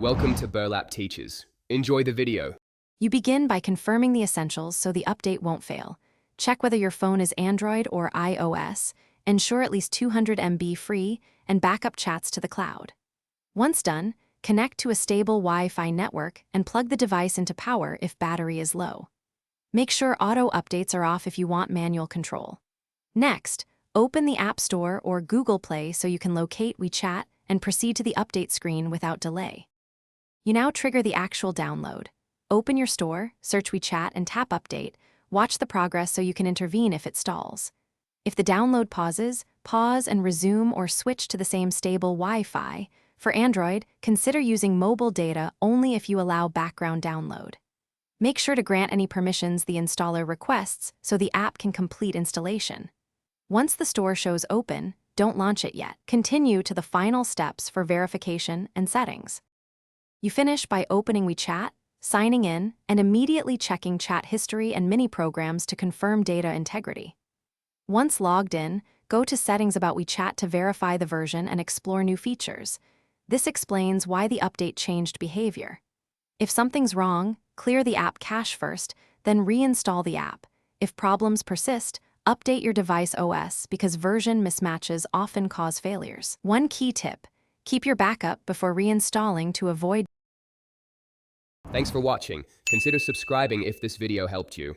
Welcome to Burlap Teachers. Enjoy the video. You begin by confirming the essentials so the update won't fail. Check whether your phone is Android or iOS, ensure at least 200 MB free, and backup chats to the cloud. Once done, connect to a stable Wi-Fi network and plug the device into power if battery is low. Make sure auto updates are off if you want manual control. Next, open the App Store or Google Play so you can locate Wechat and proceed to the update screen without delay. You now trigger the actual download. Open your store, search Wechat, and tap Update. Watch the progress so you can intervene if it stalls. If the download pauses, pause and resume or switch to the same stable Wi-Fi. For Android, consider using mobile data only if you allow background download. Make sure to grant any permissions the installer requests so the app can complete installation. Once the store shows open, don't launch it yet. Continue to the final steps for verification and settings. You finish by opening Wechat, signing in, and immediately checking chat history and mini programs to confirm data integrity. Once logged in, go to Settings about Wechat to verify the version and explore new features. This explains why the update changed behavior. If something's wrong, clear the app cache first, then reinstall the app. If problems persist, update your device OS because version mismatches often cause failures. One key tip: keep your backup before reinstalling to avoid. Thanks for watching. Consider subscribing if this video helped you.